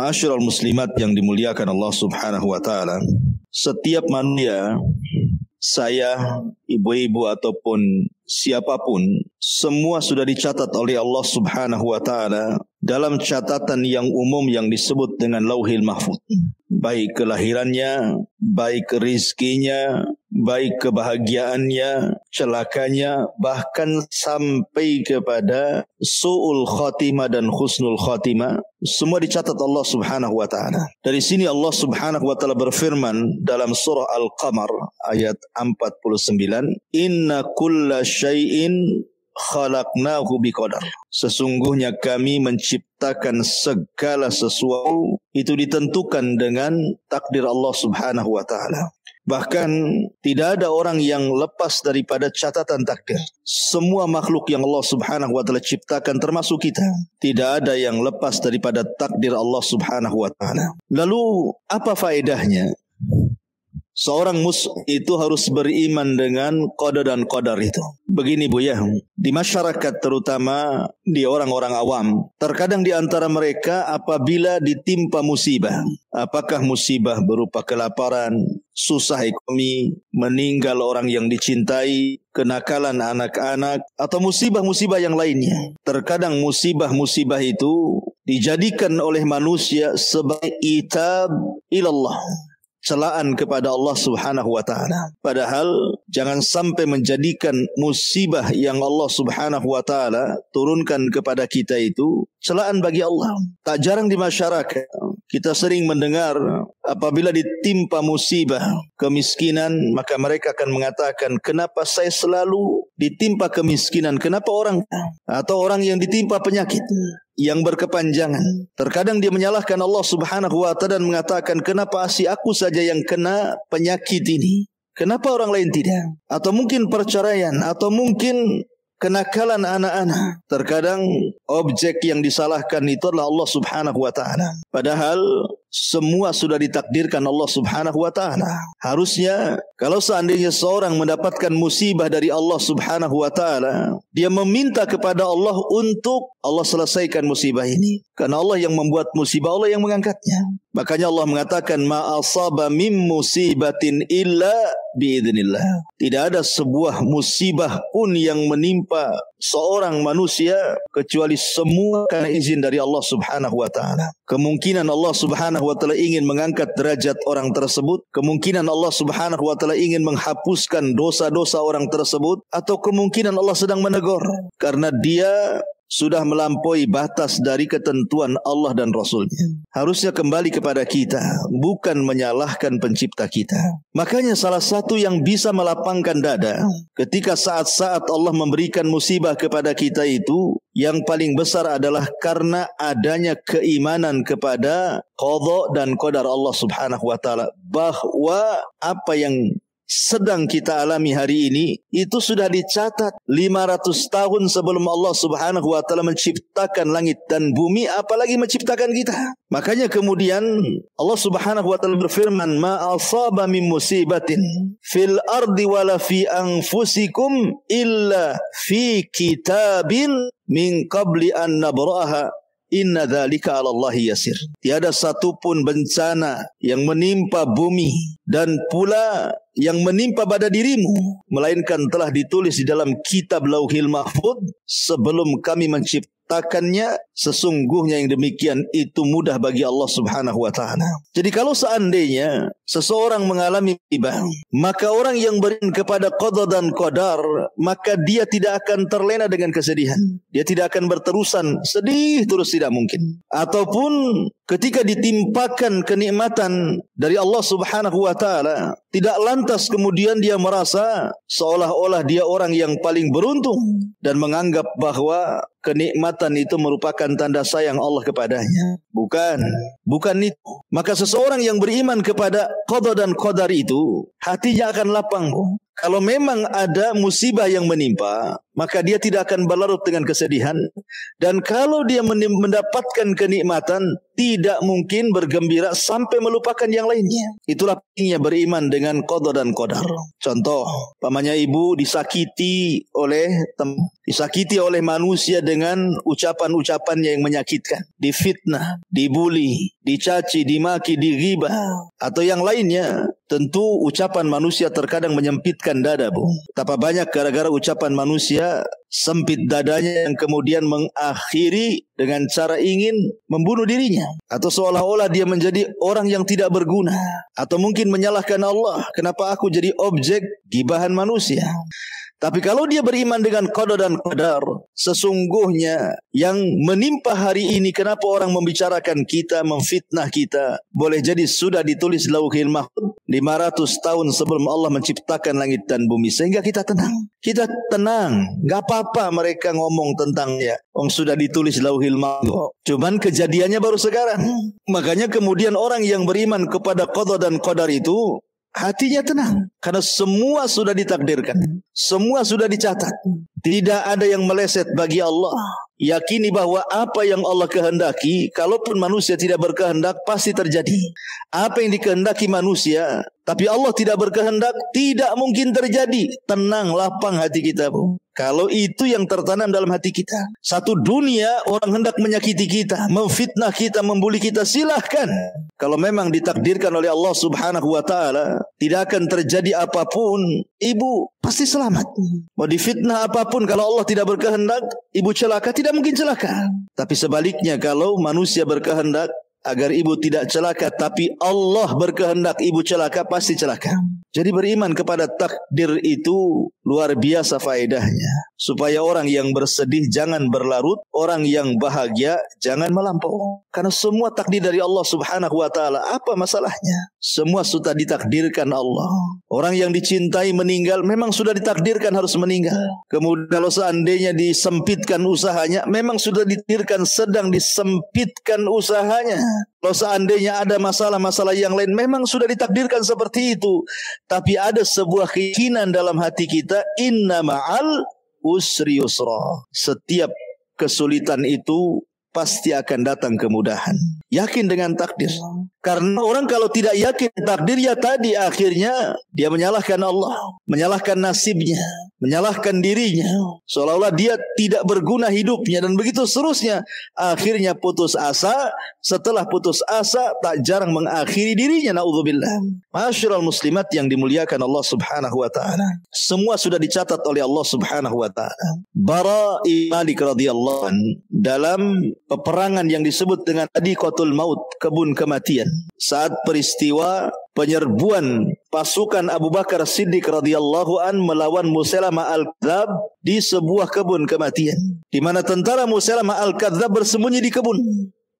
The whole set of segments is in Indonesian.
Ma'asyiral muslimat yang dimuliakan Allah Subhanahu wa taala. Setiap manusia, saya, ibu-ibu ataupun siapapun, semua sudah dicatat oleh Allah Subhanahu wa taala dalam catatan yang umum yang disebut dengan Lauhil Mahfuz. Baik kelahirannya, baik rizkinya, baik kebahagiaannya, celakanya, bahkan sampai kepada su'ul khatimah dan husnul khatimah, semua dicatat Allah Subhanahu wa taala. Dari sini Allah Subhanahu wa taala berfirman dalam surah Al-Qamar ayat 49, "Inna kulla syai'in khalaqnahu biqadar." Sesungguhnya kami menciptakan segala sesuatu itu ditentukan dengan takdir Allah Subhanahu wa taala. Bahkan tidak ada orang yang lepas daripada catatan takdir. Semua makhluk yang Allah Subhanahu wa taala ciptakan termasuk kita, tidak ada yang lepas daripada takdir Allah Subhanahu wa taala. Lalu apa faedahnya? Seorang muslim itu harus beriman dengan qada dan qadar itu. Begini Bu ya, di masyarakat terutama di orang-orang awam, terkadang di antara mereka apabila ditimpa musibah, apakah musibah berupa kelaparan, susah ekonomi, meninggal orang yang dicintai, kenakalan anak-anak, atau musibah-musibah yang lainnya. Terkadang musibah-musibah itu dijadikan oleh manusia sebagai itab ilallah, celaan kepada Allah Subhanahu wa taala. Padahal jangan sampai menjadikan musibah yang Allah Subhanahu wa taala turunkan kepada kita itu celaan bagi Allah. Tak jarang di masyarakat kita sering mendengar apabila ditimpa musibah kemiskinan, maka mereka akan mengatakan, kenapa saya selalu ditimpa kemiskinan? Kenapa orang atau orang yang ditimpa penyakit yang berkepanjangan? Terkadang dia menyalahkan Allah Subhanahu wa taala dan mengatakan, kenapa si aku saja yang kena penyakit ini? Kenapa orang lain tidak? Atau mungkin perceraian, atau mungkin kenakalan anak-anak. Terkadang objek yang disalahkan itu adalah Allah Subhanahu wa taala. Padahal semua sudah ditakdirkan Allah Subhanahu wa taala. Harusnya kalau seandainya seorang mendapatkan musibah dari Allah Subhanahu wa taala, dia meminta kepada Allah untuk Allah selesaikan musibah ini. Karena Allah yang membuat musibah, Allah yang mengangkatnya. Makanya Allah mengatakan, ma asaba mim musibatin illa biidznillah. Tidak ada sebuah musibah pun yang menimpa seorang manusia kecuali semua karena izin dari Allah Subhanahu wa taala. Kemungkinan Allah Subhanahu wa taala ingin mengangkat derajat orang tersebut, kemungkinan Allah Subhanahu wa taala ingin menghapuskan dosa-dosa orang tersebut, atau kemungkinan Allah sedang menegur karena dia sudah melampaui batas dari ketentuan Allah dan Rasulnya. Harusnya kembali kepada kita, bukan menyalahkan pencipta kita. Makanya salah satu yang bisa melapangkan dada ketika saat-saat Allah memberikan musibah kepada kita itu, yang paling besar adalah karena adanya keimanan kepada qadha dan qadar Allah Subhanahu wa taala, bahwa apa yang sedang kita alami hari ini itu sudah dicatat 500 tahun sebelum Allah Subhanahu wa taala menciptakan langit dan bumi, apalagi menciptakan kita. Makanya kemudian Allah Subhanahu wa taala berfirman, ma asaba min musibatin fil ardi wala fi anfusikum illa fi kitabin min qabli an nabraha inna dzalika 'ala Allahi yasir. Tiada satupun bencana yang menimpa bumi dan pula yang menimpa pada dirimu melainkan telah ditulis di dalam kitab Lauhil Mahfuz sebelum kami menciptakannya. Sesungguhnya yang demikian itu mudah bagi Allah Subhanahu wa taala. Jadi kalau seandainya seseorang mengalami musibah, maka orang yang beriman kepada qada dan qadar, maka dia tidak akan terlena dengan kesedihan. Dia tidak akan berterusan sedih terus, tidak mungkin. Ataupun ketika ditimpakan kenikmatan dari Allah Subhanahu wa taala, tidak lantas kemudian dia merasa seolah-olah dia orang yang paling beruntung dan menganggap bahwa kenikmatan itu merupakan tanda sayang Allah kepadanya. Bukan itu. Maka seseorang yang beriman kepada qada dan qadar itu, hatinya akan lapang. Kalau memang ada musibah yang menimpa, maka dia tidak akan berlarut dengan kesedihan. Dan kalau dia mendapatkan kenikmatan, tidak mungkin bergembira sampai melupakan yang lainnya. Itulah pentingnya beriman dengan qada dan qadar. Contoh, pamannya ibu disakiti oleh disakiti oleh manusia dengan ucapan-ucapannya yang menyakitkan, difitnah, dibuli, dicaci, dimaki, dighibah, atau yang lainnya. Tentu ucapan manusia terkadang menyempitkan dada, Bu. Betapa banyak gara-gara ucapan manusia sempit dadanya yang kemudian mengakhiri dengan cara ingin membunuh dirinya, atau seolah-olah dia menjadi orang yang tidak berguna, atau mungkin menyalahkan Allah, kenapa aku jadi objek gibahan manusia. Tapi kalau dia beriman dengan qada dan qadar, sesungguhnya yang menimpa hari ini, kenapa orang membicarakan kita, memfitnah kita, boleh jadi sudah ditulis lauhil mahfuz 500 tahun sebelum Allah menciptakan langit dan bumi. Sehingga kita tenang. Kita tenang. Gak apa-apa mereka ngomong tentangnya. Sudah ditulis lauhil mahfuz. Cuman kejadiannya baru sekarang. Makanya kemudian orang yang beriman kepada qada dan qadar itu hatinya tenang, karena semua sudah ditakdirkan, semua sudah dicatat. Tidak ada yang meleset bagi Allah. Yakini bahwa apa yang Allah kehendaki, kalaupun manusia tidak berkehendak, pasti terjadi. Apa yang dikehendaki manusia, tapi Allah tidak berkehendak, tidak mungkin terjadi. Tenang, lapang hati kita, Bu. Kalau itu yang tertanam dalam hati kita. Satu dunia orang hendak menyakiti kita, memfitnah kita, membuli kita, silahkan. Kalau memang ditakdirkan oleh Allah subhanahu wa ta'ala, tidak akan terjadi apapun, ibu pasti selamat. Mau difitnah apapun, kalau Allah tidak berkehendak, ibu celaka, tidak mungkin celaka. Tapi sebaliknya, kalau manusia berkehendak agar ibu tidak celaka, tapi Allah berkehendak ibu celaka, pasti celaka. Jadi beriman kepada takdir itu luar biasa faedahnya. Supaya orang yang bersedih jangan berlarut, orang yang bahagia jangan melampau. Karena semua takdir dari Allah subhanahu wa ta'ala. Apa masalahnya? Semua sudah ditakdirkan Allah. Orang yang dicintai meninggal, memang sudah ditakdirkan harus meninggal. Kemudian kalau seandainya disempitkan usahanya, memang sudah ditakdirkan sedang disempitkan usahanya. Kalau seandainya ada masalah-masalah yang lain, memang sudah ditakdirkan seperti itu. Tapi ada sebuah keyakinan dalam hati kita, inna ma'al usri yusra. Setiap kesulitan itu pasti akan datang kemudahan. Yakin dengan takdir. Karena orang kalau tidak yakin takdir, ya tadi akhirnya dia menyalahkan Allah, menyalahkan nasibnya, menyalahkan dirinya, seolah-olah dia tidak berguna hidupnya, dan begitu seterusnya. Akhirnya putus asa, setelah putus asa tak jarang mengakhiri dirinya, naudzubillah. Ma'asyiral muslimat yang dimuliakan Allah subhanahu wa ta'ala, semua sudah dicatat oleh Allah subhanahu wa ta'ala. Bara ibn Malik radhiyallahu anhu dalam peperangan yang disebut dengan Adiqatul Maut, kebun kematian, saat peristiwa penyerbuan pasukan Abu Bakar Siddiq radhiyallahu an melawan Musailamah al-Kadzdzab di sebuah kebun kematian, di mana tentara Musailamah al-Kadzdzab bersembunyi di kebun.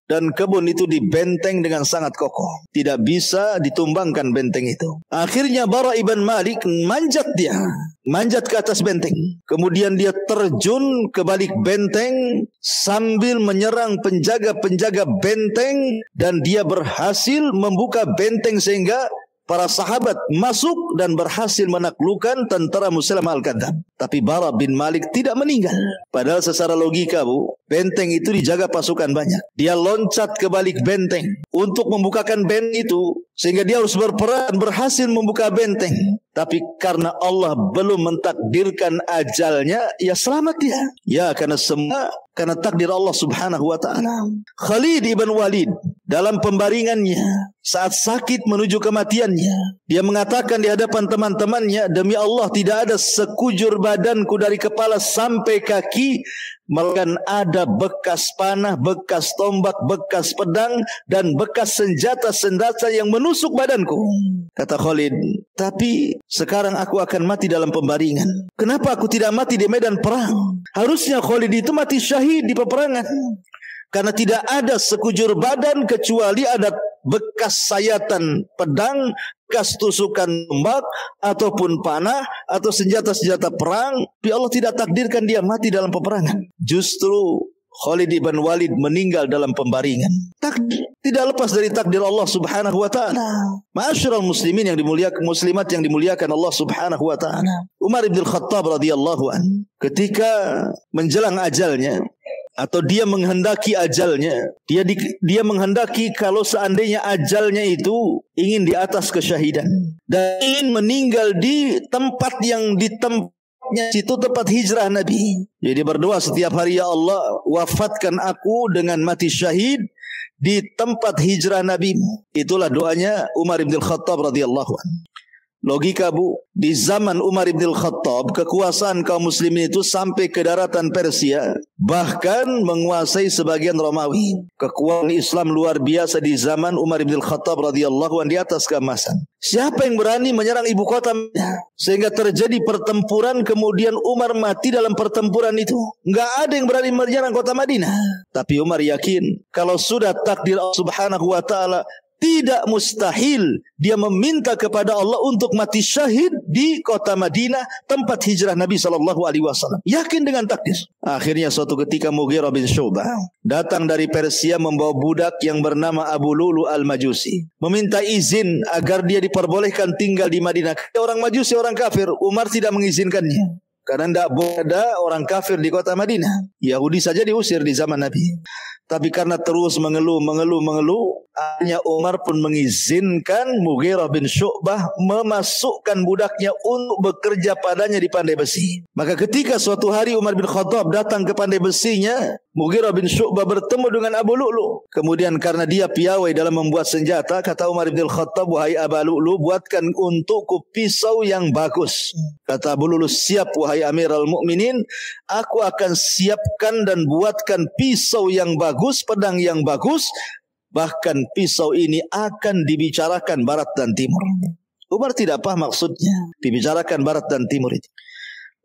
Dan kebun itu dibenteng dengan sangat kokoh, tidak bisa ditumbangkan benteng itu. Akhirnya Bara ibn Malik manjat ke atas benteng. Kemudian dia terjun ke balik benteng sambil menyerang penjaga-penjaga benteng, dan dia berhasil membuka benteng sehingga para sahabat masuk dan berhasil menaklukkan tentara Musailamah al-Kadzdzab. Tapi Bara bin Malik tidak meninggal. Padahal secara logika, Bu, benteng itu dijaga pasukan banyak. Dia loncat ke balik benteng untuk membukakan benteng itu, sehingga dia harus berperan, berhasil membuka benteng. Tapi karena Allah belum mentakdirkan ajalnya, ya selamat dia. Ya, karena takdir Allah subhanahu wa ta'ala. Khalid ibn Walid dalam pembaringannya saat sakit menuju kematiannya, dia mengatakan di hadapan teman-temannya, demi Allah tidak ada sekujur badanku dari kepala sampai kaki, melainkan ada bekas panah, bekas tombak, bekas pedang, dan bekas senjata-senjata yang menusuk badanku. Kata Khalid, tapi sekarang aku akan mati dalam pembaringan. Kenapa aku tidak mati di medan perang? Harusnya Khalid itu mati syahid di peperangan. Karena tidak ada sekujur badan kecuali ada bekas sayatan pedang, bekas tusukan tombak, ataupun panah, atau senjata-senjata perang. Tapi Allah tidak takdirkan dia mati dalam peperangan. Justru Khalid ibn Walid meninggal dalam pembaringan. Tidak lepas dari takdir Allah subhanahu wa ta'ala. Ma'asyiral muslimin yang dimuliakan, muslimat yang dimuliakan Allah subhanahu wa ta'ala. Umar ibn Khattab radhiyallahu anhu ketika menjelang ajalnya, atau dia menghendaki ajalnya, dia menghendaki kalau seandainya ajalnya itu ingin di atas kesyahidan dan ingin meninggal di tempat yang situ tempat hijrah Nabi. Jadi berdoa setiap hari, ya Allah, wafatkan aku dengan mati syahid di tempat hijrah Nabi. Itulah doanya Umar bin Khattab radhiyallahu anhu. Logika bu, di zaman Umar bin Khattab kekuasaan kaum muslimin itu sampai ke daratan Persia, bahkan menguasai sebagian Romawi. Kekuatan Islam luar biasa di zaman Umar bin Khattab radhiyallahu anhu di atas keemasan. Siapa yang berani menyerang ibu kota sehingga terjadi pertempuran, kemudian Umar mati dalam pertempuran itu? Enggak ada yang berani menyerang kota Madinah. Tapi Umar yakin kalau sudah takdir Allah Subhanahu wa taala, tidak mustahil dia meminta kepada Allah untuk mati syahid di kota Madinah, tempat hijrah Nabi SAW. Yakin dengan takdir. Akhirnya suatu ketika Mughirah bin Syu'bah datang dari Persia membawa budak yang bernama Abu Lu'lu al-Majusi, meminta izin agar dia diperbolehkan tinggal di Madinah. Orang Majusi, orang kafir. Umar tidak mengizinkannya, karena tidak boleh ada orang kafir di kota Madinah. Yahudi saja diusir di zaman Nabi. Tapi karena terus mengeluh, akhirnya Umar pun mengizinkan Mughirah bin Syu'bah memasukkan budaknya untuk bekerja padanya di pandai besi. Maka ketika suatu hari Umar bin Khattab datang ke pandai besinya, Mughirah bin Syu'bah bertemu dengan Abu Lu'lu. Kemudian karena dia piawai dalam membuat senjata, kata Umar bin Khattab, wahai Abu Lu'lu, buatkan untukku pisau yang bagus. Kata Abu Lu'lu, siap wahai Amirul Mukminin, aku akan siapkan dan buatkan pisau yang bagus, pedang yang bagus. Bahkan pisau ini akan dibicarakan barat dan timur. Umar tidak paham maksudnya dibicarakan barat dan timur itu.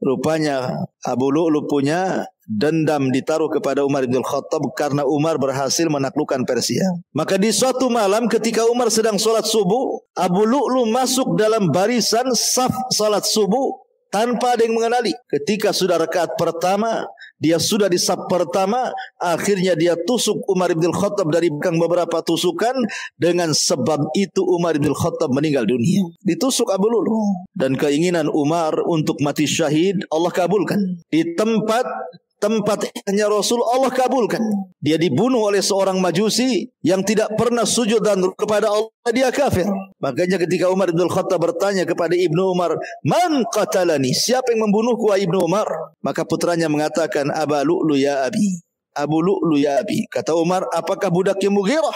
Rupanya Abu Lu'lu punya dendam ditaruh kepada Umar bin Khattab karena Umar berhasil menaklukkan Persia. Maka di suatu malam ketika Umar sedang sholat subuh, Abu Lu'lu masuk dalam barisan saf sholat subuh tanpa ada yang mengenali. Ketika sudah rakaat pertama, dia sudah di saf pertama, akhirnya dia tusuk Umar bin Khattab dari belakang beberapa tusukan. Dengan sebab itu Umar bin Khattab meninggal dunia. Ditusuk Abu Lu'lu. Dan keinginan Umar untuk mati syahid Allah kabulkan. Di tempatnya Rasul Allah kabulkan. Dia dibunuh oleh seorang Majusi yang tidak pernah sujud dan kepada Allah, dia kafir. Makanya ketika Umar bin Khattab bertanya kepada Ibnu Umar, "Man qatalani?" Siapa yang membunuhku wahai Ibnu Umar? Maka putranya mengatakan, "Abu Lu'lu ya abi." Abu Lu'lu ya abi. Kata Umar, "Apakah budaknya Mughirah?"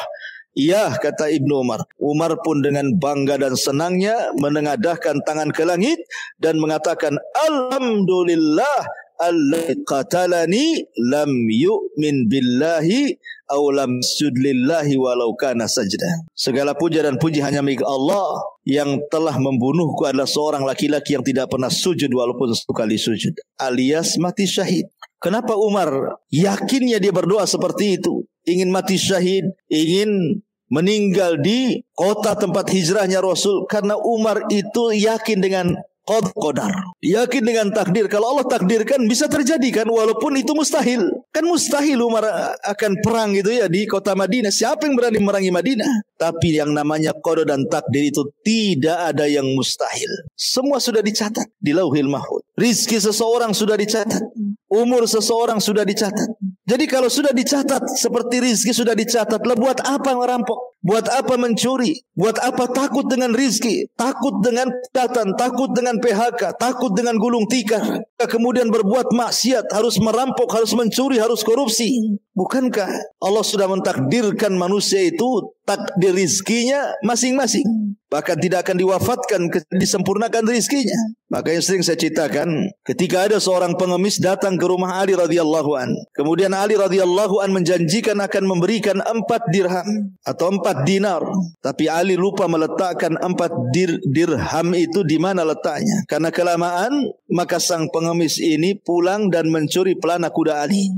"Iya," kata Ibnu Umar. Umar pun dengan bangga dan senangnya menengadahkan tangan ke langit dan mengatakan, "Alhamdulillah alladzi qatalani lam yu'min billahi aw lam sujudlillahi walau kana sajdah." Segala puja dan puji hanya milik Allah. Yang telah membunuhku adalah seorang laki-laki yang tidak pernah sujud walaupun sekali sujud, alias mati syahid. Kenapa Umar yakinnya dia berdoa seperti itu? Ingin mati syahid, ingin meninggal di kota tempat hijrahnya Rasul. Karena Umar itu yakin dengan qadar, yakin dengan takdir. Kalau Allah takdirkan bisa terjadi kan, walaupun itu mustahil. Kan mustahil Umar akan perang gitu ya di kota Madinah. Siapa yang berani merangi Madinah? Tapi yang namanya qadar dan takdir itu tidak ada yang mustahil. Semua sudah dicatat di Lauhil Mahfuz. Rizki seseorang sudah dicatat, umur seseorang sudah dicatat. Jadi kalau sudah dicatat seperti rizki sudah dicatat, lah buat apa merampok? Buat apa mencuri? Buat apa takut dengan rizki? Takut dengan datang, takut dengan PHK, takut dengan gulung tikar. Kemudian berbuat maksiat, harus merampok, harus mencuri, harus korupsi. Bukankah Allah sudah mentakdirkan manusia itu takdir rizkinya masing-masing? Bahkan tidak akan diwafatkan, disempurnakan rizkinya. Makanya sering saya ceritakan, ketika ada seorang pengemis datang ke rumah Ali radhiyallahu an. Kemudian Ali radhiyallahu an menjanjikan akan memberikan 4 dirham atau 4 dinar. Tapi Ali lupa meletakkan 4 dirham itu di mana letaknya. Karena kelamaan, maka sang pengemis ini pulang dan mencuri pelana kuda Ali.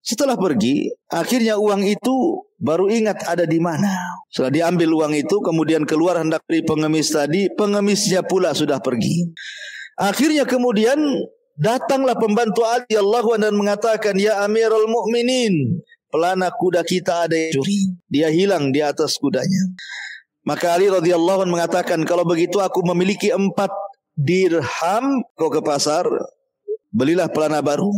Setelah pergi, akhirnya uang itu baru ingat ada di mana. Setelah diambil uang itu, kemudian keluar hendak beri pengemis tadi, pengemisnya pula sudah pergi. Akhirnya kemudian datanglah pembantu Ali radhiyallahu anhu dan mengatakan, "Ya Amirul Mukminin, pelana kuda kita ada yang curi. Dia hilang di atas kudanya." Maka Ali radhiyallahu anhu mengatakan, "Kalau begitu aku memiliki 4 dirham, kau ke pasar, belilah pelana baru."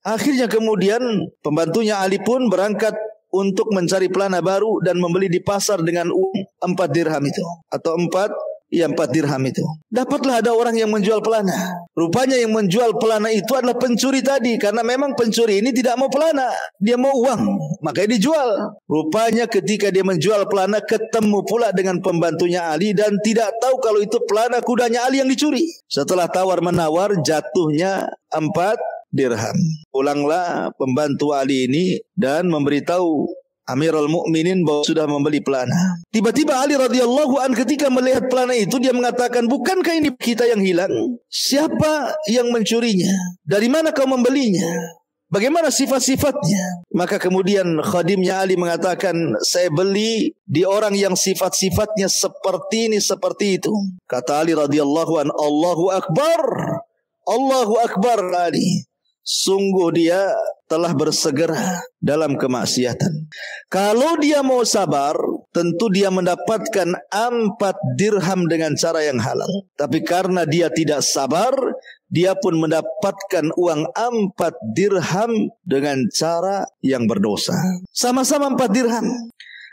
Akhirnya kemudian pembantunya Ali pun berangkat untuk mencari pelana baru dan membeli di pasar dengan uang 4 dirham itu atau 4 Iya, 4 dirham itu. Dapatlah ada orang yang menjual pelana. Rupanya yang menjual pelana itu adalah pencuri tadi. Karena memang pencuri ini tidak mau pelana, dia mau uang, makanya dijual. Rupanya ketika dia menjual pelana, ketemu pula dengan pembantunya Ali dan tidak tahu kalau itu pelana kudanya Ali yang dicuri. Setelah tawar-menawar, jatuhnya 4 dirham. Pulanglah pembantu Ali ini dan memberitahu Amirul Mukminin bahwa sudah membeli pelana. Tiba-tiba Ali radhiyallahu an ketika melihat pelana itu, dia mengatakan, bukankah ini kita yang hilang? Siapa yang mencurinya? Dari mana kau membelinya? Bagaimana sifat-sifatnya? Maka kemudian khadimnya Ali mengatakan, saya beli di orang yang sifat-sifatnya seperti ini, seperti itu. Kata Ali radhiyallahu an, Allahu Akbar, Allahu Akbar Ali. Sungguh dia telah bersegera dalam kemaksiatan. Kalau dia mau sabar, tentu dia mendapatkan 4 dirham dengan cara yang halal. Tapi karena dia tidak sabar, dia pun mendapatkan uang 4 dirham dengan cara yang berdosa. Sama-sama 4 dirham.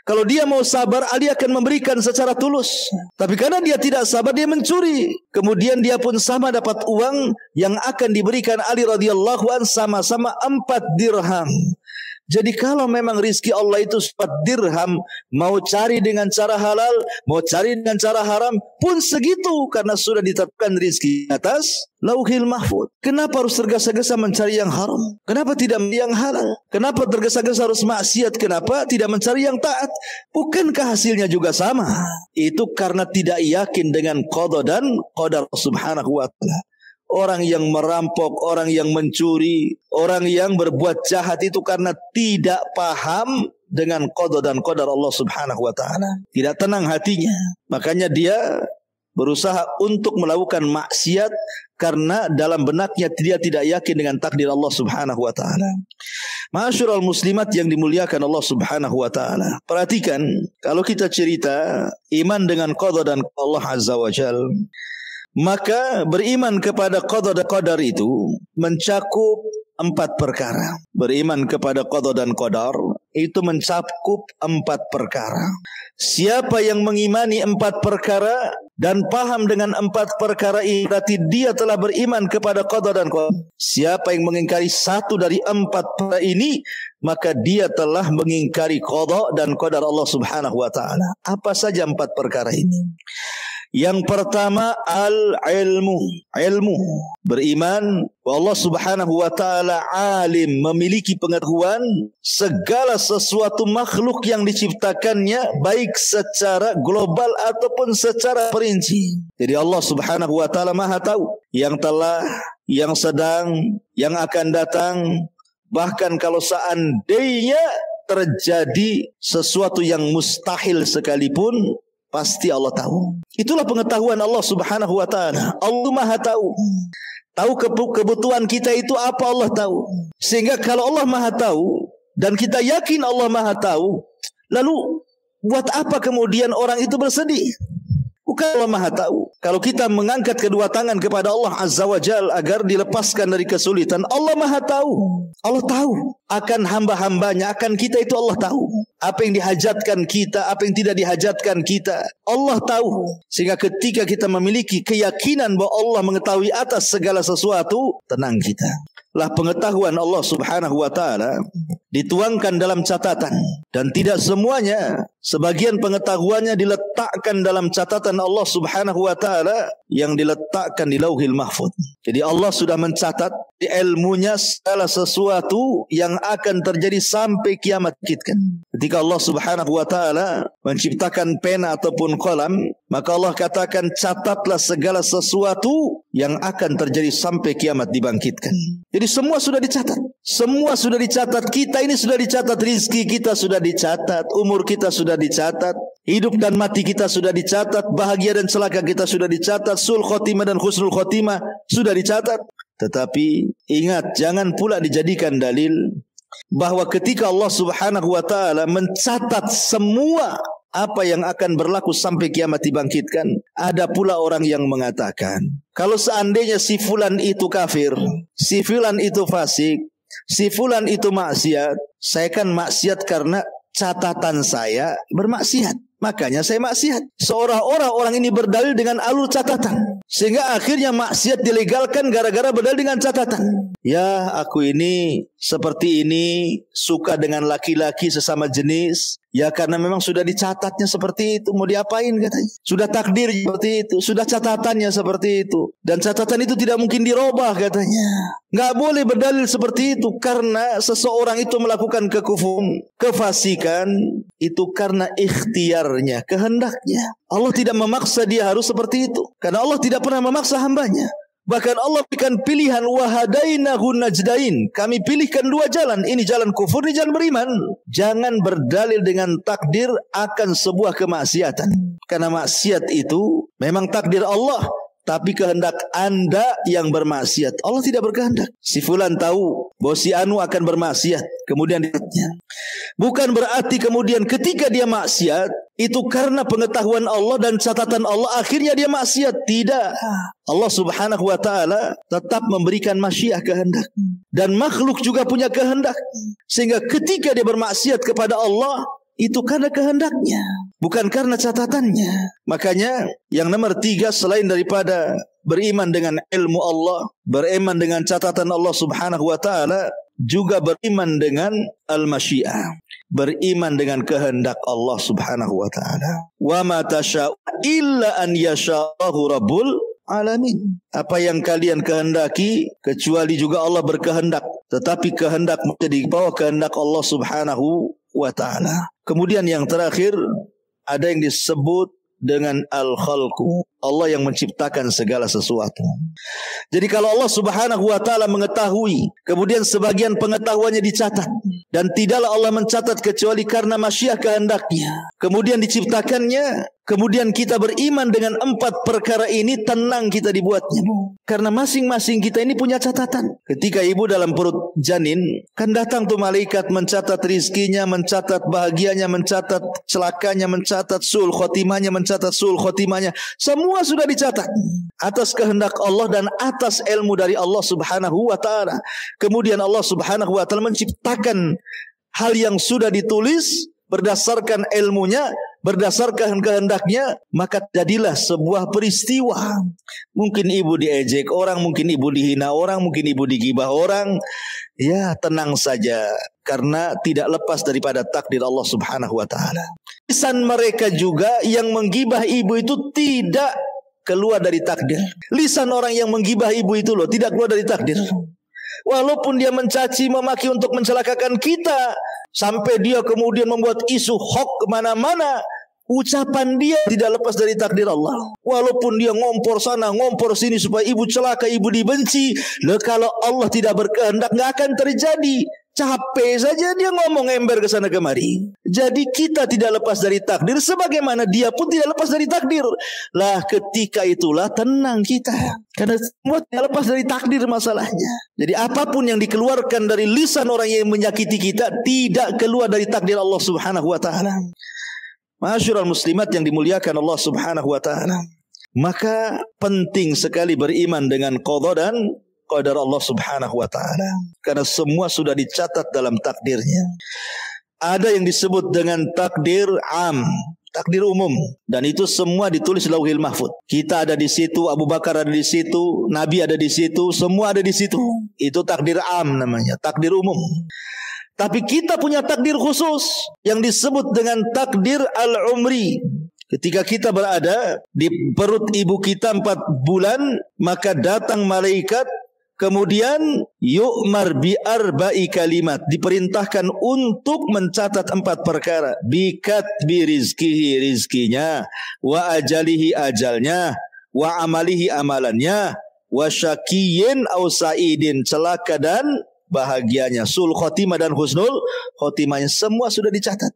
Kalau dia mau sabar, Ali akan memberikan secara tulus. Tapi karena dia tidak sabar, dia mencuri. Kemudian dia pun sama dapat uang yang akan diberikan Ali radhiyallahu an, sama-sama 4 dirham. Jadi kalau memang rizki Allah itu 4 dirham, mau cari dengan cara halal, mau cari dengan cara haram, pun segitu. Karena sudah ditetapkan rizki atas Lauhil Mahfuz. Kenapa harus tergesa-gesa mencari yang haram? Kenapa tidak mencari yang halal? Kenapa tergesa-gesa harus maksiat? Kenapa tidak mencari yang taat? Bukankah hasilnya juga sama? Itu karena tidak yakin dengan qada dan qadar subhanahu wa ta'ala. Orang yang merampok, orang yang mencuri, orang yang berbuat jahat itu karena tidak paham dengan qada dan qadar Allah subhanahu wa ta'ala. Tidak tenang hatinya. Makanya dia berusaha untuk melakukan maksiat karena dalam benaknya dia tidak yakin dengan takdir Allah subhanahu wa ta'ala. Ma'asyiral muslimat yang dimuliakan Allah subhanahu wa ta'ala. Perhatikan, kalau kita cerita iman dengan qada dan Allah azza wa jal, maka beriman kepada qada dan qadar itu mencakup 4 perkara. Beriman kepada qada dan qadar itu mencakup 4 perkara. Siapa yang mengimani 4 perkara dan paham dengan 4 perkara ini, berarti dia telah beriman kepada qada dan qadar. Siapa yang mengingkari 1 dari 4 perkara ini, maka dia telah mengingkari qada dan qadar Allah subhanahu wa ta'ala. Apa saja 4 perkara ini? Yang pertama, al-ilmu. Ilmu. Beriman bahwa Allah subhanahu wa ta'ala alim, memiliki pengetahuan segala sesuatu makhluk yang diciptakannya, baik secara global ataupun secara perinci. Jadi Allah subhanahu wa ta'ala maha tahu yang telah, yang sedang, yang akan datang. Bahkan kalau seandainya terjadi sesuatu yang mustahil sekalipun, pasti Allah tahu. Itulah pengetahuan Allah subhanahu wa ta'ala. Allah maha tahu. Tahu kebutuhan kita itu apa, Allah tahu. Sehingga kalau Allah maha tahu dan kita yakin Allah maha tahu, lalu buat apa kemudian orang itu bersedih? Bukan Allah maha tahu. Kalau kita mengangkat kedua tangan kepada Allah azza wa jal agar dilepaskan dari kesulitan, Allah maha tahu. Allah tahu akan hamba-hambanya, akan kita itu Allah tahu. Apa yang dihajatkan kita, apa yang tidak dihajatkan kita, Allah tahu. Sehingga ketika kita memiliki keyakinan bahwa Allah mengetahui atas segala sesuatu, tenang kita. Lah pengetahuan Allah subhanahu wa ta'ala dituangkan dalam catatan. Dan tidak semuanya, sebagian pengetahuannya diletakkan dalam catatan Allah subhanahu wa ta'ala yang diletakkan di Lauhil Mahfuz. Jadi Allah sudah mencatat di ilmunya segala sesuatu yang akan terjadi sampai kiamat kita. Ketika Allah subhanahu wa ta'ala menciptakan pena ataupun kolam, maka Allah katakan catatlah segala sesuatu yang akan terjadi sampai kiamat dibangkitkan. Jadi semua sudah dicatat. Semua sudah dicatat. Kita ini sudah dicatat. Rizki kita sudah dicatat. Umur kita sudah dicatat. Hidup dan mati kita sudah dicatat. Bahagia dan celaka kita sudah dicatat. Sul khotimah dan husnul khotimah sudah dicatat. Tetapi ingat, jangan pula dijadikan dalil bahwa ketika Allah subhanahu wa ta'ala mencatat semua apa yang akan berlaku sampai kiamat dibangkitkan, ada pula orang yang mengatakan, kalau seandainya si fulan itu kafir, si fulan itu fasik, si fulan itu maksiat, saya kan maksiat karena catatan saya bermaksiat. makanya saya maksiat. Seolah-olah orang ini berdalil dengan alur catatan, sehingga akhirnya maksiat dilegalkan gara-gara berdalil dengan catatan. Ya, aku ini seperti ini, suka dengan laki-laki sesama jenis. Ya karena memang sudah dicatatnya seperti itu. Mau diapain katanya? Sudah takdir seperti itu. Sudah catatannya seperti itu. Dan catatan itu tidak mungkin dirubah katanya. Nggak boleh berdalil seperti itu. Karena seseorang itu melakukan kekufuran, kefasikan, itu karena ikhtiarnya, kehendaknya. Allah tidak memaksa dia harus seperti itu. Karena Allah tidak pernah memaksa hambanya. Bahkan Allah berikan pilihan, wahadainahu najdain. Kami pilihkan dua jalan. Ini jalan kufur, ini jalan beriman. Jangan berdalil dengan takdir akan sebuah kemaksiatan. Karena maksiat itu memang takdir Allah, tapi kehendak Anda yang bermaksiat. Allah tidak berkehendak. Si fulan tahu bahwa si Anu akan bermaksiat, kemudian dikatanya. Bukan berarti kemudian ketika dia maksiat itu karena pengetahuan Allah dan catatan Allah akhirnya dia maksiat. Tidak. Allah subhanahu wa ta'ala tetap memberikan masyiah, kehendak. Dan makhluk juga punya kehendak. Sehingga ketika dia bermaksiat kepada Allah, itu karena kehendaknya, bukan karena catatannya. Makanya yang nomor 3 selain daripada beriman dengan ilmu Allah, beriman dengan catatan Allah subhanahu wa ta'ala, juga beriman dengan al-masyiah, beriman dengan kehendak Allah subhanahu wa ta'ala. Wa ma tasha'u illa an yasha'ahu rabbul alamin. Apa yang kalian kehendaki kecuali juga Allah berkehendak, tetapi kehendak menjadi bawah kehendak Allah subhanahu wa ta'ala. Kemudian yang terakhir ada yang disebut dengan al-khalqu, Allah yang menciptakan segala sesuatu. Jadi kalau Allah subhanahu wa ta'ala mengetahui, kemudian sebagian pengetahuannya dicatat, dan tidaklah Allah mencatat kecuali karena masyiah kehendaknya, kemudian diciptakannya, kemudian kita beriman dengan 4 perkara ini, tenang kita dibuatnya. Karena masing-masing kita ini punya catatan. Ketika ibu dalam perut janin, kan datang tuh malaikat mencatat rizkinya, mencatat bahagianya, mencatat celakanya, mencatat sul khotimahnya, mencatat sul khotimahnya. Semua sudah dicatat atas kehendak Allah dan atas ilmu dari Allah subhanahu wa ta'ala. Kemudian Allah subhanahu wa ta'ala menciptakan hal yang sudah ditulis berdasarkan ilmunya, berdasarkan kehendaknya, maka jadilah sebuah peristiwa. Mungkin ibu diejek orang, mungkin ibu dihina orang, mungkin ibu digibah orang. Ya tenang saja, karena tidak lepas daripada takdir Allah subhanahu wa ta'ala. Lisan mereka juga yang menggibah ibu itu tidak keluar dari takdir. Lisan orang yang menggibah ibu itu loh, tidak keluar dari takdir. Walaupun dia mencaci, memaki untuk mencelakakan kita, sampai dia kemudian membuat isu hoax kemana-mana, ucapan dia tidak lepas dari takdir Allah. Walaupun dia ngompor sana, ngompor sini supaya ibu celaka, ibu dibenci, kalau Allah tidak berkehendak nggak akan terjadi. Capek saja dia ngomong ember ke sana kemari. Jadi kita tidak lepas dari takdir, sebagaimana dia pun tidak lepas dari takdir. Lah ketika itulah tenang kita, karena semua tidak lepas dari takdir masalahnya. Jadi apapun yang dikeluarkan dari lisan orang yang menyakiti kita tidak keluar dari takdir Allah subhanahu wa ta'ala. Ma'asyiral muslimat yang dimuliakan Allah subhanahu wa ta'ala, maka penting sekali beriman dengan qada dan qadar Allah subhanahu wa ta'ala, karena semua sudah dicatat dalam takdirnya. Ada yang disebut dengan takdir am, takdir umum, dan itu semua ditulis lauhil mahfud. Kita ada di situ, Abu Bakar ada di situ, Nabi ada di situ, semua ada di situ. Itu takdir am namanya, takdir umum. Tapi kita punya takdir khusus yang disebut dengan takdir al-umri. Ketika kita berada di perut ibu kita 4 bulan, maka datang malaikat, kemudian yu'mar bi arba'i kalimat, diperintahkan untuk mencatat 4 perkara. Bikatbi rizkihi, rizkinya, wa ajalihi, ajalnya, wa amalihi, amalannya, wa syakiyin au sa'idin, celaka dan bahagianya, sul khotimah dan husnul khotimahnya, semua sudah dicatat.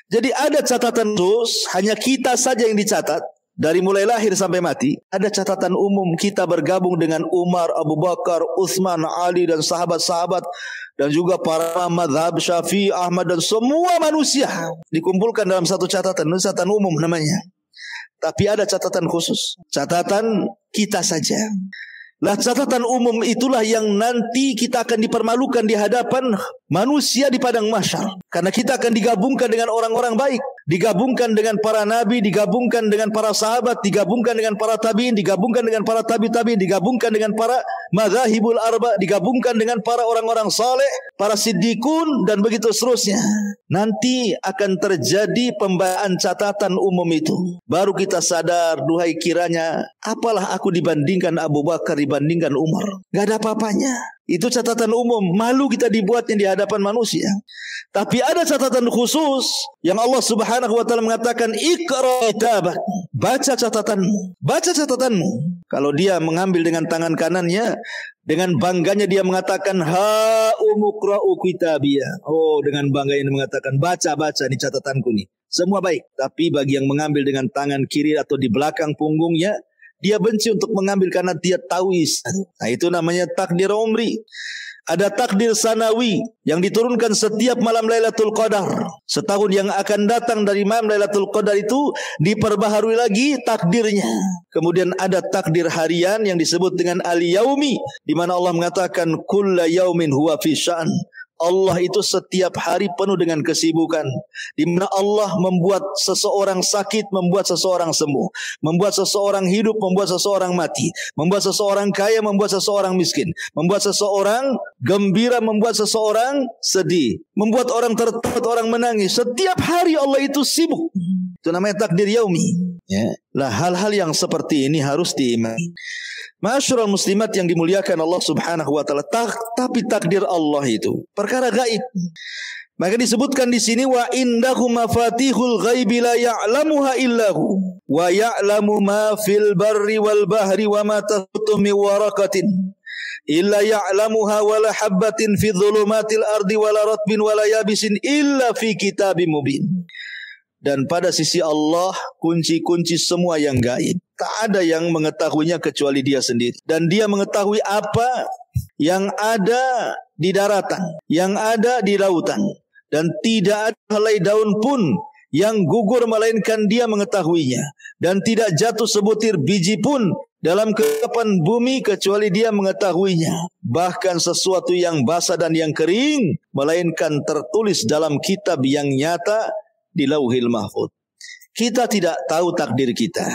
Jadi ada catatan khusus, hanya kita saja yang dicatat. Dari mulai lahir sampai mati, ada catatan umum. Kita bergabung dengan Umar, Abu Bakar, Utsman, Ali dan sahabat-sahabat, dan juga para mazhab Syafi'i, Ahmad dan semua manusia dikumpulkan dalam satu catatan umum namanya. Tapi ada catatan khusus, catatan kita saja. Lah catatan umum itulah yang nanti kita akan dipermalukan di hadapan manusia di padang mahsyar, karena kita akan digabungkan dengan orang-orang baik. digabungkan dengan para nabi, digabungkan dengan para sahabat, digabungkan dengan para tabi'in, digabungkan dengan para tabi'in, digabungkan dengan para madzhabul arba, digabungkan dengan para orang-orang saleh, para siddiqun, dan begitu seterusnya. Nanti akan terjadi pembacaan catatan umum itu. Baru kita sadar, duhai kiranya, apalah aku dibandingkan Abu Bakar, dibandingkan Umar. Gak ada apa-apanya. Itu catatan umum, malu kita dibuatnya di hadapan manusia. Tapi ada catatan khusus yang Allah Subhanahu wa taala mengatakan, Iqra kitabak, baca catatanmu, baca catatanmu. Kalau dia mengambil dengan tangan kanannya, dengan bangganya dia mengatakan, ha umuqra'u kitabiyah. Oh, dengan bangganya mengatakan, baca ini catatanku nih. Semua baik. Tapi bagi yang mengambil dengan tangan kiri atau di belakang punggungnya, dia benci untuk mengambil karena dia tahu isi. Nah, itu namanya takdir umri. Ada takdir sanawi yang diturunkan setiap malam Lailatul Qadar. Setahun yang akan datang dari malam Lailatul Qadar itu diperbaharui lagi takdirnya. Kemudian ada takdir harian yang disebut dengan al-yaumi, di mana Allah mengatakan kulla yaumin huwa fi sya'n. Allah itu setiap hari penuh dengan kesibukan, di mana Allah membuat seseorang sakit, membuat seseorang sembuh, membuat seseorang hidup, membuat seseorang mati, membuat seseorang kaya, membuat seseorang miskin, membuat seseorang gembira, membuat seseorang sedih, membuat orang tertawa, orang menangis. Setiap hari Allah itu sibuk. Itu namanya takdir yaumi. Ya. Lah, hal-hal yang seperti ini harus diimani. Ma'asyiral muslimat yang dimuliakan Allah Subhanahu wa taala, tapi takdir Allah itu perkara gaib. Maka disebutkan di sini, wa indahu mafatihul ghaibi la ya'lamuha illahu wa ya'lamu ma fil barri wal bahri wa ma tasqutu min waraqatin illa ya'lamuha wa la habatin fi dhulumatil ardi wa la ratbin wa la yabisin illa fi kitabim mubin. Dan pada sisi Allah kunci-kunci semua yang gaib, tak ada yang mengetahuinya kecuali Dia sendiri. Dan Dia mengetahui apa yang ada di daratan, yang ada di lautan, dan tidak ada helai daun pun yang gugur melainkan Dia mengetahuinya, dan tidak jatuh sebutir biji pun dalam kegelapan bumi kecuali Dia mengetahuinya. Bahkan sesuatu yang basah dan yang kering melainkan tertulis dalam kitab yang nyata di Lauhil Mahfuz. Kita tidak tahu takdir kita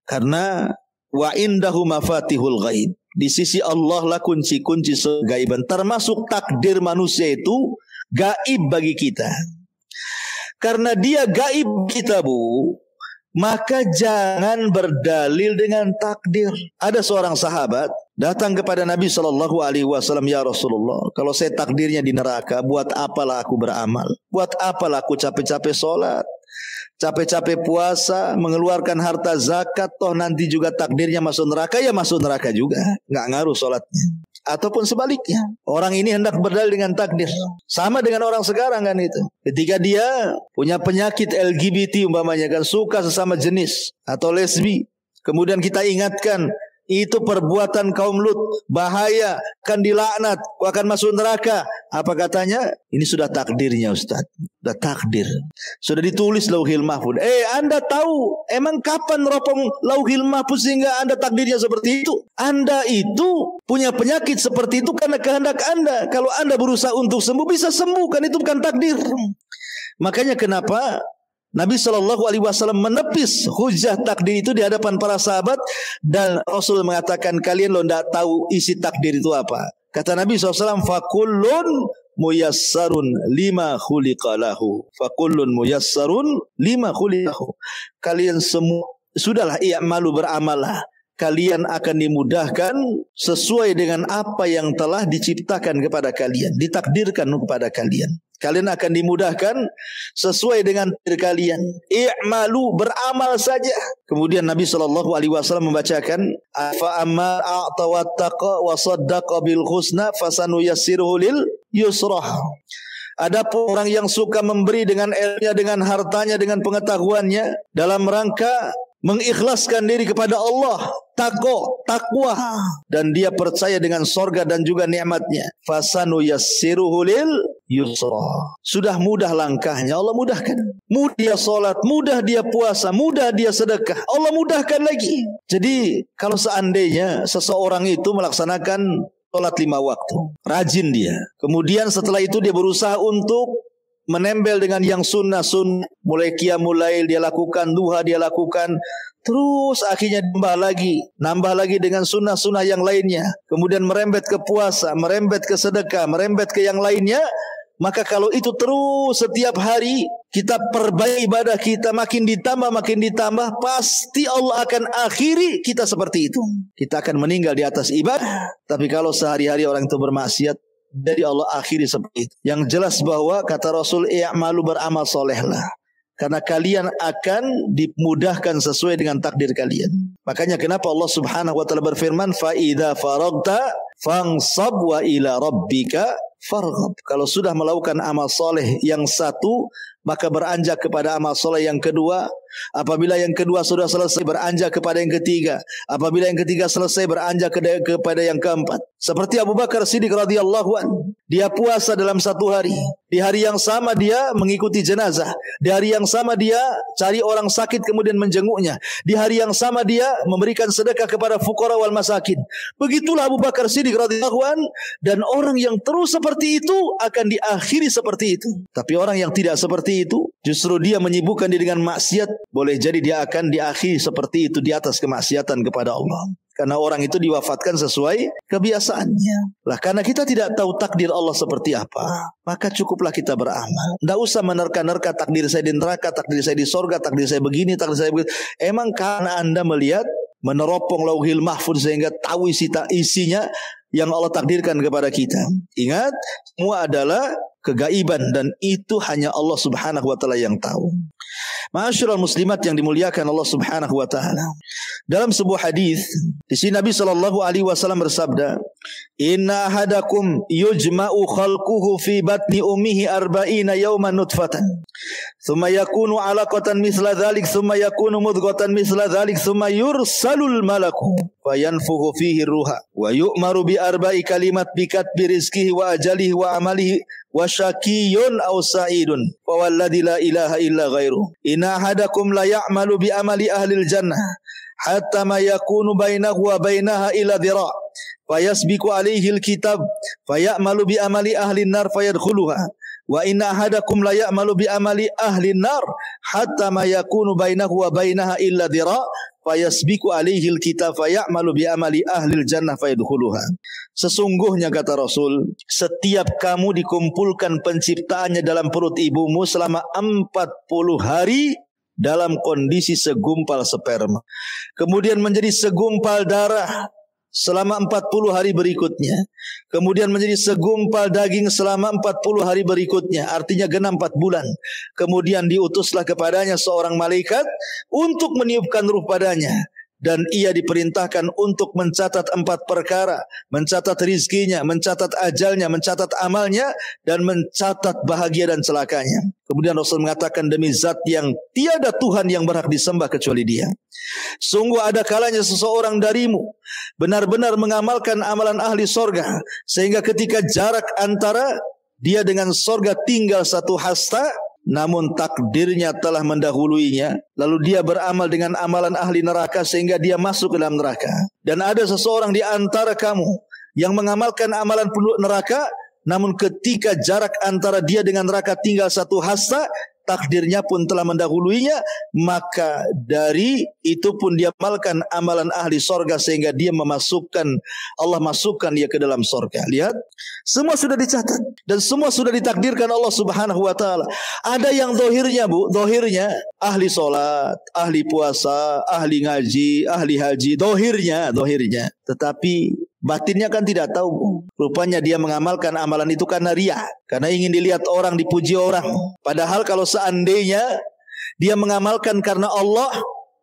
karena wa indahu mafatihul ghaib. Di sisi Allah lah kunci-kunci segaiban, termasuk takdir manusia itu gaib bagi kita. Karena Dia gaib kita, Bu, maka jangan berdalil dengan takdir. Ada seorang sahabat datang kepada Nabi SAW, ya Rasulullah, kalau saya takdirnya di neraka, buat apalah aku beramal? Buat apalah aku capek-capek sholat, capek-capek puasa, mengeluarkan harta zakat, toh nanti juga takdirnya masuk neraka, ya masuk neraka juga, nggak ngaruh sholatnya. Ataupun sebaliknya, orang ini hendak berdalil dengan takdir. Sama dengan orang sekarang kan itu. Ketika dia punya penyakit LGBT umpamanya, kan suka sesama jenis atau lesbi, kemudian kita ingatkan, itu perbuatan kaum Lut, bahaya, akan dilaknat, akan masuk neraka. Apa katanya? Ini sudah takdirnya, Ustaz. Sudah takdir. Sudah ditulis Lauhil Mahfuz. Anda tahu emang kapan ropong Lauhil Mahfuz sehingga Anda takdirnya seperti itu? Anda itu punya penyakit seperti itu karena kehendak Anda. Kalau Anda berusaha untuk sembuh, bisa sembuh, kan itu bukan takdir. Makanya kenapa Nabi SAW menepis hujah takdir itu di hadapan para sahabat, dan Rasul mengatakan, kalian lo tidak tahu isi takdir itu apa. Kata Nabi SAW, fakullun muyassarun lima khuliqalahu. Fakullun muyassarun lima khuliqalahu. Kalian semua, sudahlah, i'malu, beramallah. Kalian akan dimudahkan sesuai dengan apa yang telah diciptakan kepada kalian, ditakdirkan kepada kalian. Kalian akan dimudahkan sesuai dengan takdir kalian. I'malu, beramal saja. Kemudian Nabi SAW membacakan, fa amma a'ta wattaqa wa saddaqa bil husna fasanuyassiruhu lil yusrah. Adapun orang yang suka memberi dengan ilmunya, dengan hartanya, dengan pengetahuannya, dalam rangka mengikhlaskan diri kepada Allah, takwa, dan dia percaya dengan sorga dan juga nikmatnya, fasanu yassiruhu lil yusra. Sudah mudah langkahnya, Allah mudahkan. Mudah dia solat, mudah dia puasa, mudah dia sedekah, Allah mudahkan lagi. Jadi kalau seandainya seseorang itu melaksanakan solat 5 waktu, rajin dia, kemudian setelah itu dia berusaha untuk menempel dengan yang sunnah-sunnah. Mulai qiyamul lail dia lakukan, duha dia lakukan, terus akhirnya nambah lagi dengan sunnah-sunnah yang lainnya. Kemudian merembet ke puasa, merembet ke sedekah, merembet ke yang lainnya. Maka kalau itu terus setiap hari kita perbaiki ibadah kita, makin ditambah, pasti Allah akan akhiri kita seperti itu. Kita akan meninggal di atas ibadah. Tapi kalau sehari-hari orang itu bermaksiat, jadi Allah akhiri seperti itu. Yang jelas bahwa kata Rasul, i'malu, beramal solehlah, karena kalian akan dimudahkan sesuai dengan takdir kalian. Makanya kenapa Allah Subhanahu wa taala berfirman, fa idza faragta fansab wa ila rabbika farghab. Kalau sudah melakukan amal soleh yang satu, maka beranjak kepada amal soleh yang kedua. Apabila yang kedua sudah selesai, beranjak kepada yang ketiga. Apabila yang ketiga selesai, beranjak kepada yang keempat. Seperti Abu Bakar Siddiq radhiyallahu anhu, dia puasa dalam satu hari. Di hari yang sama dia mengikuti jenazah. Di hari yang sama dia cari orang sakit kemudian menjenguknya. Di hari yang sama dia memberikan sedekah kepada fuqara wal masakin. Begitulah Abu Bakar Siddiq radhiyallahu anhu, dan orang yang terus seperti itu akan diakhiri seperti itu. Tapi orang yang tidak seperti itu, justru dia menyibukkan diri dengan maksiat, boleh jadi dia akan diakhiri seperti itu di atas kemaksiatan kepada Allah. Karena orang itu diwafatkan sesuai kebiasaannya. Lah, karena kita tidak tahu takdir Allah seperti apa, maka cukuplah kita beramal. Tidak usah menerka-nerka takdir saya di neraka, takdir saya di sorga, takdir saya begini, takdir saya begitu. Emang karena Anda melihat, meneropong lauhil mahfuz sehingga tahu isinya yang Allah takdirkan kepada kita. Ingat, semua adalah kegaiban dan itu hanya Allah Subhanahu wa taala yang tahu. Ma'asyiral muslimat yang dimuliakan Allah Subhanahu wa taala. Dalam sebuah hadis, di sini Nabi sallallahu alaihi wasallam bersabda, "Inna ahadakum yujma'u khalquhu fi batni ummihi arba'ina yawman nutfatan. Thumma yakunu 'alaqatan mithla dhalik, thumma yakunu mudghatan mithla dhalik, thumma yursalul malaku fayanfukhu fihi ruha wa yu'maru bi arba'i kalimat bi katbi rizqihi wa ajalihi wa amalihi wa syakiyun aw sa'idun fa walladzi la ilaha illa ghairu. Inna ahadakum la ya'malu bi amali ahlil jannah hatta ma yakunu bainahu wa bainaha ila dhira' fayasbiqu alaihi alkitab fayamalu bi amali ahli nar fayadkhuluha wa inna ahadakum la ya'malu bi amali ahli nar hatta ma yakunu bainahu wa bainaha illa dhira' fayasbiqu alaihi alkitab fayamalu bi amali ahli jannah fayadkhuluha." Sesungguhnya kata Rasul, setiap kamu dikumpulkan penciptaannya dalam perut ibumu selama 40 hari dalam kondisi segumpal sperma, kemudian menjadi segumpal darah selama 40 hari berikutnya, kemudian menjadi segumpal daging selama 40 hari berikutnya, artinya genap 4 bulan. Kemudian diutuslah kepadanya seorang malaikat untuk meniupkan ruh padanya, dan ia diperintahkan untuk mencatat 4 perkara, mencatat rizkinya, mencatat ajalnya, mencatat amalnya, dan mencatat bahagia dan celakanya. Kemudian Rasul mengatakan, demi zat yang tiada Tuhan yang berhak disembah kecuali Dia, sungguh ada kalanya seseorang darimu benar-benar mengamalkan amalan ahli sorga, sehingga ketika jarak antara dia dengan sorga tinggal 1 hasta, namun takdirnya telah mendahuluinya, lalu dia beramal dengan amalan ahli neraka sehingga dia masuk ke dalam neraka. Dan ada seseorang di antara kamu yang mengamalkan amalan penduduk neraka, namun ketika jarak antara dia dengan neraka tinggal 1 hasta, takdirnya pun telah mendahuluinya, maka dari itu pun dia amalkan amalan ahli sorga sehingga dia Allah masukkan dia ke dalam sorga. Lihat, semua sudah dicatat dan semua sudah ditakdirkan Allah Subhanahu wa taala. Ada yang dohirnya, dohirnya ahli solat, ahli puasa, ahli ngaji, ahli haji, dohirnya. Tetapi batinnya kan tidak tahu. Rupanya dia mengamalkan amalan itu karena riya, karena ingin dilihat orang, dipuji orang. Padahal kalau seandainya dia mengamalkan karena Allah,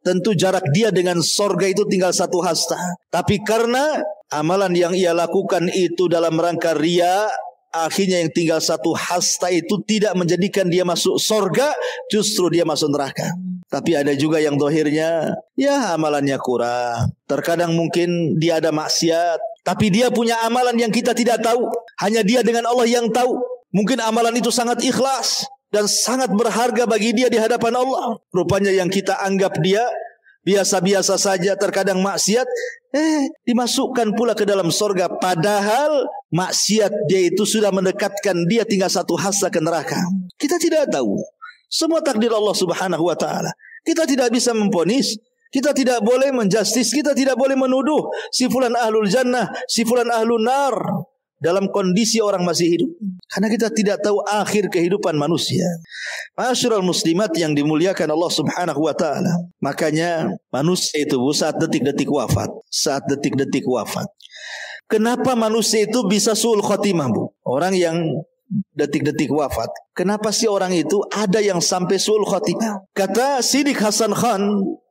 tentu jarak dia dengan sorga itu tinggal 1 hasta. Tapi karena amalan yang ia lakukan itu dalam rangka riya, akhirnya yang tinggal 1 hasta itu tidak menjadikan dia masuk sorga, justru dia masuk neraka. Tapi ada juga yang dohirnya, ya amalannya kurang. Terkadang mungkin dia ada maksiat, tapi dia punya amalan yang kita tidak tahu. Hanya dia dengan Allah yang tahu. Mungkin amalan itu sangat ikhlas dan sangat berharga bagi dia di hadapan Allah. Rupanya yang kita anggap dia biasa-biasa saja, terkadang maksiat, dimasukkan pula ke dalam sorga. Padahal maksiat dia itu sudah mendekatkan dia tinggal satu hasta ke neraka. Kita tidak tahu. Semua takdir Allah Subhanahu wa taala. Kita tidak bisa memvonis, kita tidak boleh menjustis, kita tidak boleh menuduh si fulan ahlul jannah, si fulan ahlun nar dalam kondisi orang masih hidup. Karena kita tidak tahu akhir kehidupan manusia. Ma'asyiral muslimat yang dimuliakan Allah Subhanahu wa taala. Makanya manusia itu saat detik-detik wafat, saat detik-detik wafat. Kenapa manusia itu bisa su'ul khotimah, Bu? Orang yang detik-detik wafat. Kenapa sih orang itu ada yang sampai su'ul khotimah? Kata Siddiq Hasan Khan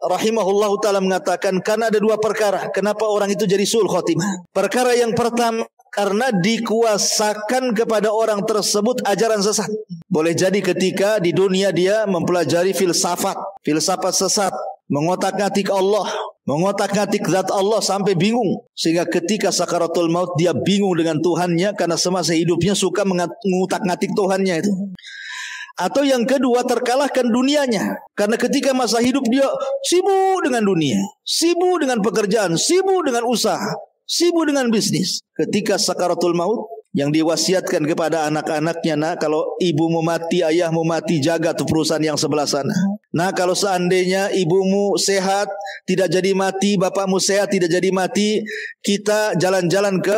rahimahullahu taala mengatakan, karena ada dua perkara kenapa orang itu jadi su'ul khotimah. Perkara yang pertama, karena dikuasakan kepada orang tersebut ajaran sesat. Boleh jadi ketika di dunia dia mempelajari filsafat sesat, mengotak-ngatik Allah, mengotak-ngatik zat Allah sampai bingung, sehingga ketika sakaratul maut dia bingung dengan Tuhannya karena semasa hidupnya suka mengotak-ngatik Tuhannya itu. Atau yang kedua, terkalahkan dunianya, karena ketika masa hidup dia sibuk dengan dunia, sibuk dengan pekerjaan, sibuk dengan usaha, sibuk dengan bisnis. Ketika sakaratul maut, yang diwasiatkan kepada anak-anaknya, nah kalau ibumu mati, ayahmu mati, jaga tuh perusahaan yang sebelah sana. Nah kalau seandainya ibumu sehat, tidak jadi mati, bapakmu sehat, tidak jadi mati, kita jalan-jalan ke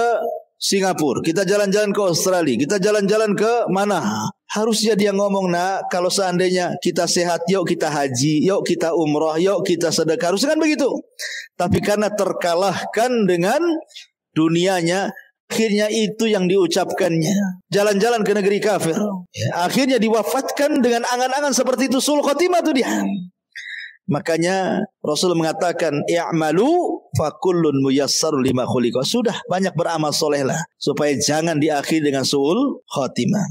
Singapura, kita jalan-jalan ke Australia, kita jalan-jalan ke mana. Harusnya dia ngomong, nah kalau seandainya kita sehat, yuk kita haji, yuk kita umrah, yuk kita sedekah. Harusnya kan begitu. Tapi karena terkalahkan dengan dunianya, akhirnya itu yang diucapkannya, jalan-jalan ke negeri kafir. Akhirnya diwafatkan dengan angan-angan seperti itu, sul khotimah itu dia. Makanya Rasul mengatakan, i'malu fakullun muyassarul lima khuliqa. Sudah banyak beramal solehlah supaya jangan diakhiri dengan su'ul khotimah.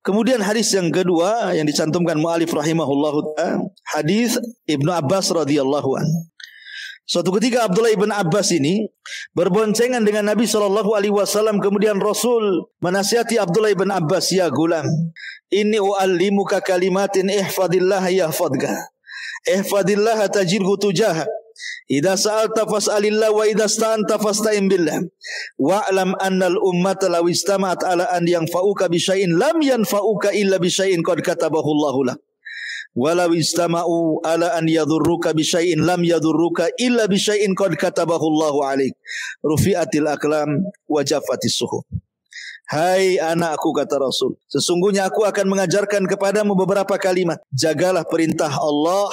Kemudian hadis yang kedua yang dicantumkan mu'alif rahimahullahu ta'ala, hadis Ibnu Abbas radhiyallahu anhu. Suatu ketika Abdullah ibn Abbas ini berboncengan dengan Nabi SAW. Kemudian Rasul menasihati Abdullah ibn Abbas, ya gulam, inni u'allimuka kalimatin ihfadillah yahfadka, ihfadillah tajirhu tujahak, idza sa'alta fas'alillah wa idza sta'anta fasta'in billah, wa'lam annal ummata law istama'at ala an yanfa'uka bi syai'in lam yanfa'uka illa bi syai'in qad katabahu Allahu lak, walau istama'u ala an yadurruka bi syai'in lam yadurruka illa bi syai'in qad katabahu Allahu 'alaik, rufi'atil aqlam wa jaffatis suhuf. Hai anakku, kata Rasul, sesungguhnya aku akan mengajarkan kepadamu beberapa kalimat. Jagalah perintah Allah,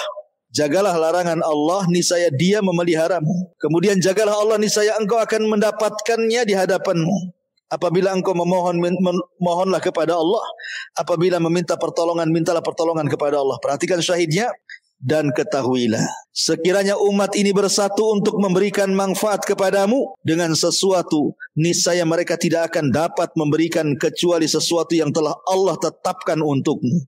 jagalah larangan Allah, niscaya Dia memeliharamu. Kemudian jagalah Allah, niscaya engkau akan mendapatkannya di hadapanmu. Apabila engkau memohon, mohonlah kepada Allah. Apabila meminta pertolongan, mintalah pertolongan kepada Allah. Perhatikan syahidnya. Dan ketahuilah, sekiranya umat ini bersatu untuk memberikan manfaat kepadamu dengan sesuatu, niscaya mereka tidak akan dapat memberikan kecuali sesuatu yang telah Allah tetapkan untukmu.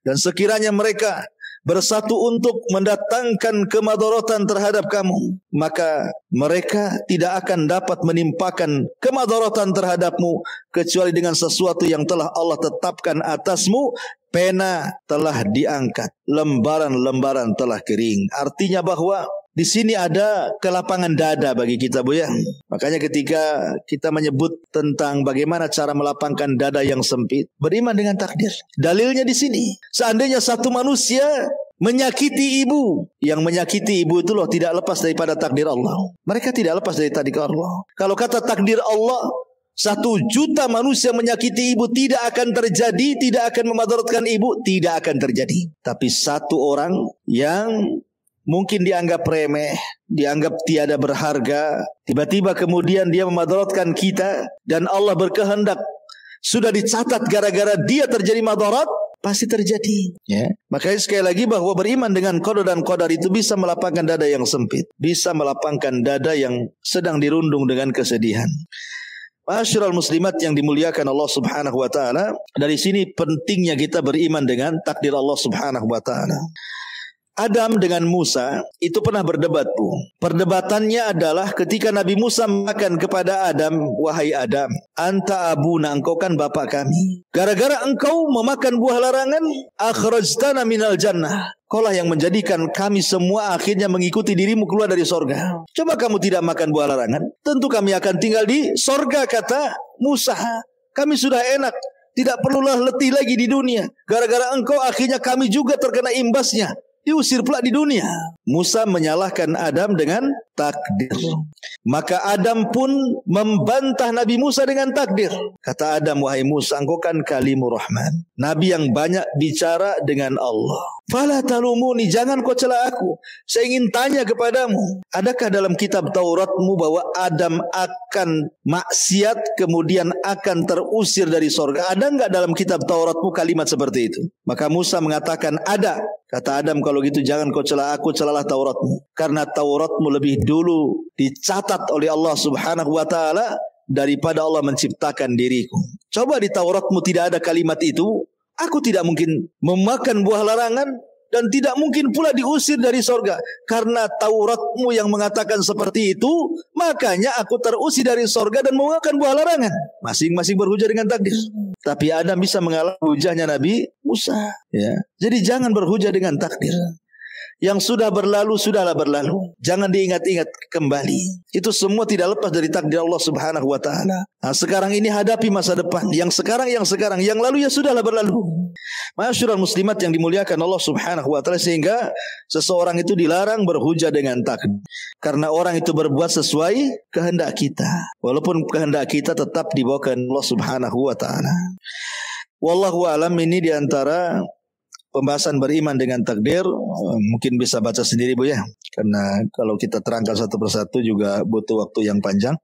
Dan sekiranya mereka bersatu untuk mendatangkan kemadaratan terhadap kamu, maka mereka tidak akan dapat menimpakan kemadaratan terhadapmu kecuali dengan sesuatu yang telah Allah tetapkan atasmu. Pena telah diangkat, lembaran-lembaran telah kering. Artinya bahwa di sini ada kelapangan dada bagi kita, Bu ya. Makanya ketika kita menyebut tentang bagaimana cara melapangkan dada yang sempit, beriman dengan takdir. Dalilnya di sini. Seandainya satu manusia menyakiti ibu, yang menyakiti ibu itu loh tidak lepas daripada takdir Allah. Mereka tidak lepas dari takdir Allah. Kalau kata takdir Allah, 1 juta manusia menyakiti ibu tidak akan terjadi, tidak akan memadaratkan ibu, tidak akan terjadi. Tapi 1 orang yang mungkin dianggap remeh, dianggap tiada berharga, tiba-tiba kemudian dia memadaratkan kita, dan Allah berkehendak sudah dicatat gara-gara dia terjadi madarat, pasti terjadi. Ya. Makanya sekali lagi bahwa beriman dengan qada dan qadar itu bisa melapangkan dada yang sempit, bisa melapangkan dada yang sedang dirundung dengan kesedihan. Ma'asyiral muslimat yang dimuliakan Allah Subhanahu wa taala, dari sini pentingnya kita beriman dengan takdir Allah Subhanahu wa taala. Adam dengan Musa itu pernah berdebat, Bu. Perdebatannya adalah ketika Nabi Musa mengatakan kepada Adam, wahai Adam, anta abuna, engkau kan bapak kami. Gara-gara engkau memakan buah larangan, akhrajtana minal jannah. Kaulah yang menjadikan kami semua akhirnya mengikuti dirimu keluar dari sorga. Coba kamu tidak makan buah larangan, tentu kami akan tinggal di sorga, kata Musa. Kami sudah enak, tidak perlulah letih lagi di dunia. Gara-gara engkau akhirnya kami juga terkena imbasnya, diusir pula di dunia. Musa menyalahkan Adam dengan takdir. Maka Adam pun membantah Nabi Musa dengan takdir. Kata Adam, wahai Musa, engkau kan kalimur rahman, Nabi yang banyak bicara dengan Allah. Fala talumuni, jangan kau cela aku. Saya ingin tanya kepadamu, adakah dalam kitab Tauratmu bahwa Adam akan maksiat kemudian akan terusir dari sorga? Ada enggak dalam kitab Tauratmu kalimat seperti itu? Maka Musa mengatakan ada. Kata Adam, kalau gitu jangan kau cela aku, celalah Tauratmu. Karena Tauratmu lebih dulu dicatat oleh Allah Subhanahu wa ta'ala daripada Allah menciptakan diriku. Coba di Tauratmu tidak ada kalimat itu, aku tidak mungkin memakan buah larangan dan tidak mungkin pula diusir dari sorga. Karena Tauratmu yang mengatakan seperti itu, makanya aku terusir dari sorga dan memakan buah larangan. Masing-masing berhujah dengan takdir. Tapi Adam bisa mengalahkan hujahnya Nabi Musa. Ya. Jadi jangan berhujah dengan takdir. Yang sudah berlalu, sudahlah berlalu. Jangan diingat-ingat kembali. Itu semua tidak lepas dari takdir Allah Subhanahu wa ta'ala. Nah, sekarang ini hadapi masa depan. Yang sekarang. Yang lalu ya sudahlah berlalu. Ma'asyiral muslimat yang dimuliakan Allah Subhanahu wa ta'ala. Sehingga seseorang itu dilarang berhujah dengan takdir. Karena orang itu berbuat sesuai kehendak kita. Walaupun kehendak kita tetap dibawakan Allah Subhanahu wa ta'ala. Wallahu a'lam, ini diantara pembahasan beriman dengan takdir. Mungkin bisa baca sendiri, Bu, ya. Karena kalau kita terangkan satu persatu juga butuh waktu yang panjang.